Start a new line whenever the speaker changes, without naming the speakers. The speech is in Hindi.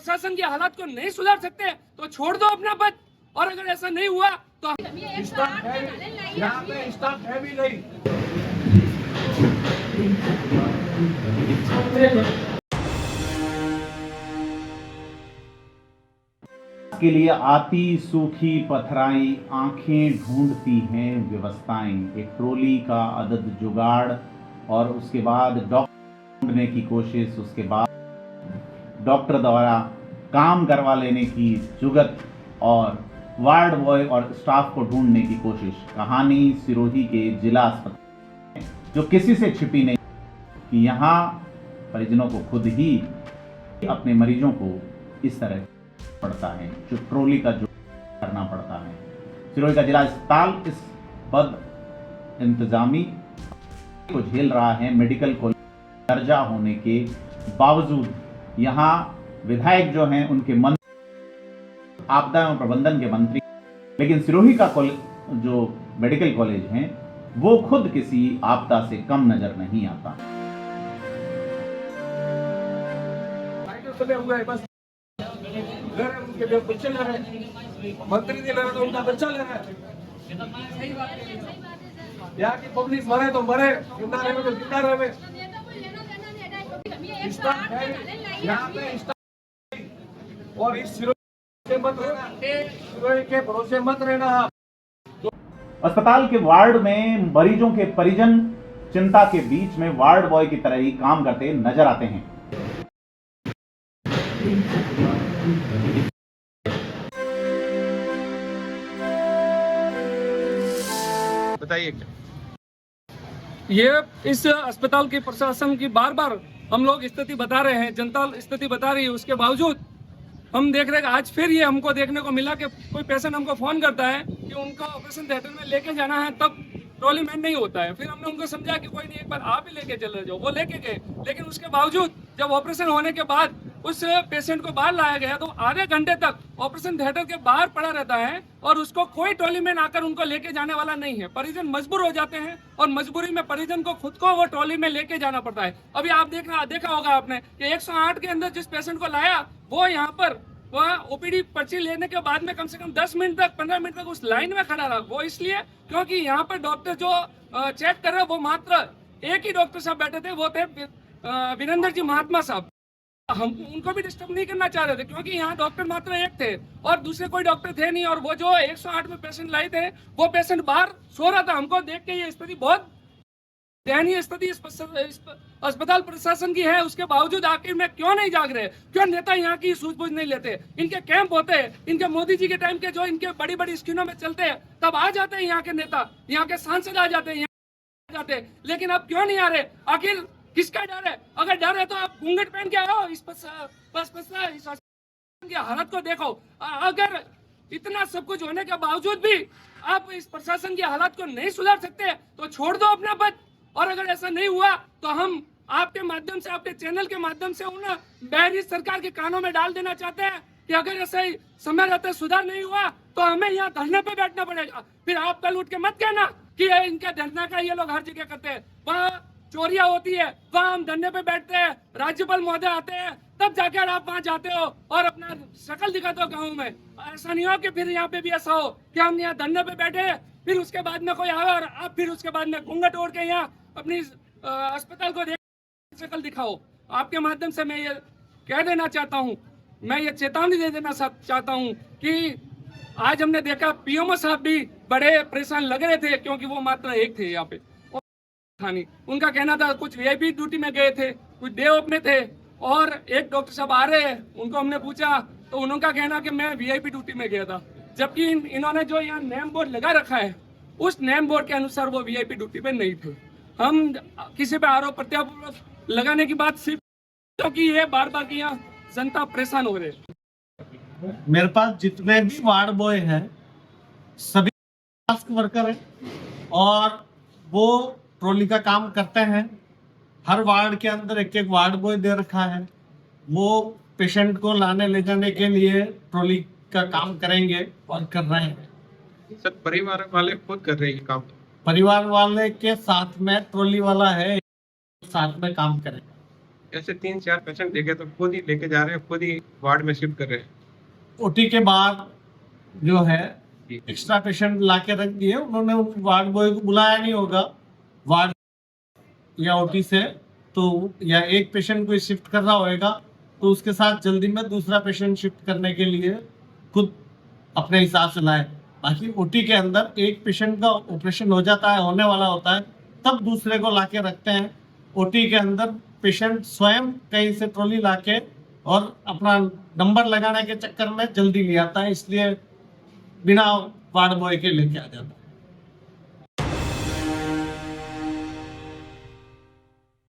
प्रशासन की हालात को नहीं सुधार सकते तो छोड़ दो अपना पद, और अगर ऐसा नहीं हुआ तो
स्टाफ है, यहाँ पे स्टाफ है भी नहीं।
के लिए आती सूखी पथराई आंखें ढूंढती हैं व्यवस्थाएं, एक ट्रोली का अदद जुगाड़ और उसके बाद डॉक्टर ढूंढने की कोशिश, उसके बाद डॉक्टर द्वारा काम करवा लेने की जुगत और वार्ड बॉय और स्टाफ को ढूंढने की कोशिश। कहानी सिरोही के जिला अस्पताल जो किसी से छिपी नहीं कि यहाँ परिजनों को खुद ही अपने मरीजों को इस तरह पड़ता है, जो ट्रोली का जो करना पड़ता है। सिरोही का जिला अस्पताल इस बद इंतजामी को झेल रहा है। मेडिकल कॉलेज दर्जा होने के बावजूद यहाँ विधायक जो हैं उनके मंत्री, आपदा एवं प्रबंधन के मंत्री, लेकिन सिरोही का कॉलेज जो मेडिकल कॉलेज है वो खुद किसी आपदा से कम नजर नहीं आता।
बस घर है, उनके बच्चे ले रहे हैं, मंत्री नहीं ले रहे तो उनका बच्चा ले रहा है। यहाँ की पब्लिक मरे तो मरे, जिंदा रहे तो जिंदा रहे। स्टाफ है, यहाँ पे स्टाफ, और इस सिरोही से मत रहना, सिरोही के भरोसे मत रहना।
अस्पताल के वार्ड में मरीजों के परिजन चिंता के बीच में वार्ड बॉय की तरह ही काम करते नजर आते हैं।
बताइए
ये इस अस्पताल के प्रशासन की बार बार हम लोग स्थिति बता रहे हैं, जनता स्थिति बता रही है, उसके बावजूद हम देख रहे हैं आज फिर ये हमको देखने को मिला कि कोई पेशेंट हमको फोन करता है कि उनका ऑपरेशन थिएटर में लेके जाना है, तब ट्रॉली मैन नहीं होता है। फिर हमने उनको समझाया कि कोई नहीं, एक बार आप ही लेके चले जाओ। वो लेके गए, लेकिन उसके बावजूद जब ऑपरेशन होने के बाद उस पेशेंट को बाहर लाया गया तो आधे घंटे तक ऑपरेशन थिएटर के बाहर पड़ा रहता है और उसको कोई ट्रॉली मैन आकर उनको लेके जाने वाला नहीं है। परिजन मजबूर हो जाते हैं और मजबूरी में परिजन को खुद को वो ट्रॉली में लेके जाना पड़ता है। अभी आप देखा होगा आपने कि 108 के अंदर जिस पेशेंट को लाया वो यहाँ पर वह ओपीडी पर्ची लेने के बाद में कम से कम 10 मिनट तक 15 मिनट तक उस लाइन में खड़ा रहा। वो इसलिए क्योंकि यहाँ पर डॉक्टर जो चेक कर रहे वो मात्र एक ही डॉक्टर साहब बैठे थे, वो थे वीरेंद्र जी महात्मा साहब। हम उनको भी डिस्टर्ब नहीं करना चाह रहे थे क्योंकि यहाँ डॉक्टर मात्र एक थे और दूसरे कोई डॉक्टर थे नहीं, और वो जो 108 में पेशेंट लाए थे वो पेशेंट बाहर सो रहा था। हमको देख के ये स्थिति बहुत दयनीय स्थिति अस्पताल प्रशासन की है, उसके बावजूद आखिर में क्यों नहीं जाग रहे? क्यों नेता यहाँ की सूझबूझ नहीं लेते? इनके कैंप होते हैं, इनके मोदी जी के टाइम के जो इनके बड़ी बड़ी स्क्रीनों में चलते हैं तब आ जाते हैं यहाँ के नेता, यहाँ के सांसद आ जाते हैं, जाते हैं, लेकिन अब क्यों नहीं आ रहे? आखिर किसका डर है? अगर डर है तो आप घूंघट पहन के आओ, इस की हालत को देखो। अगर इतना सब कुछ होने के बावजूद भी आप इस प्रशासन की हालत को नहीं सुधार सकते तो छोड़ दो अपना पद, और अगर ऐसा नहीं हुआ तो हम आपके माध्यम से, आपके चैनल के माध्यम से उन बहरी सरकार के कानों में डाल देना चाहते हैं कि अगर ऐसा ही समय रहते सुधार नहीं हुआ तो हमें यहाँ धरने पे बैठना पड़ेगा। फिर आप कल उठ के मत कहना कि इनके धरना का ये लोग हर जगह करते हैं, वहाँ चोरियां होती है, वहाँ हम धरने पे बैठते हैं, राज्यपाल महोदय आते हैं, तब जाकर आप वहाँ जाते हो और अपना शक्ल दिखाते हो गाँव में। ऐसा नहीं हो कि फिर यहाँ पे भी ऐसा हो कि हम यहाँ धरने पे बैठे फिर उसके बाद में कोई आवे और आप फिर उसके बाद में घूंघट ओढ़ के यहाँ अपनी अस्पताल को देख शक्ल दिखाओ। आपके माध्यम से मैं ये कह देना चाहता हूँ, मैं ये चेतावनी दे देना चाहता हूँ कि आज हमने देखा पीएमओ साहब भी बड़े परेशान लग रहे थे क्योंकि वो मात्र एक थे यहाँ पे, उनका कहना था कुछ वीआईपी ड्यूटी में गए थे, कुछ डे ऑफ में थे, और एक डॉक्टर साहब आ रहे हैं, उनको हमने पूछा तो उनका कहना कि मैं वीआईपी ड्यूटी में गया था, जबकि इन्होंने जो यहाँ नेम बोर्ड लगा रखा है उस नेम बोर्ड के अनुसार वो वीआईपी ड्यूटी पे नहीं थे। हम किसी पे आरोप प्रत्यारोप लगाने की बात सिर्फ क्योंकि ये बार बार की यहाँ जनता परेशान हो रहे हैं।
मेरे पास जितने भी वार्ड बॉय हैं सभी टास्क वर्कर हैं और वो ट्रॉली का काम करते हैं। हर वार्ड के अंदर एक एक वार्ड बॉय दे रखा है, वो पेशेंट को लाने ले जाने के लिए ट्रॉली का काम करेंगे और कर रहे हैं।
सर परिवार वाले खुद कर रहे हैं काम?
परिवार वाले के साथ में ट्रॉली वाला है, साथ में काम करेंगे।
ऐसे 3-4 पेशेंट देखे तो खुद ही लेके जा रहे हैं, खुद ही वार्ड में शिफ्ट कर रहे हैं।
ओटी के बाद जो है
जी।
एक्स्ट्रा पेशेंट ला के रख दिए उन्होंने, उन वार्ड बॉय को बुलाया नहीं होगा वार्ड या ओटी से, तो या एक पेशेंट को शिफ्ट करना होगा तो उसके साथ जल्दी में दूसरा पेशेंट शिफ्ट करने के लिए खुद अपने हिसाब से लाए। बाकी ओटी के अंदर एक पेशेंट का ऑपरेशन हो जाता है, होने वाला होता है, तब दूसरे को लाके रखते हैं। ओटी के अंदर पेशेंट स्वयं कहीं से ट्रॉली लाके और अपना नंबर लगाने के चक्कर में जल्दी ले आता है, इसलिए बिना वार्ड बॉय के लेके आ जाता है।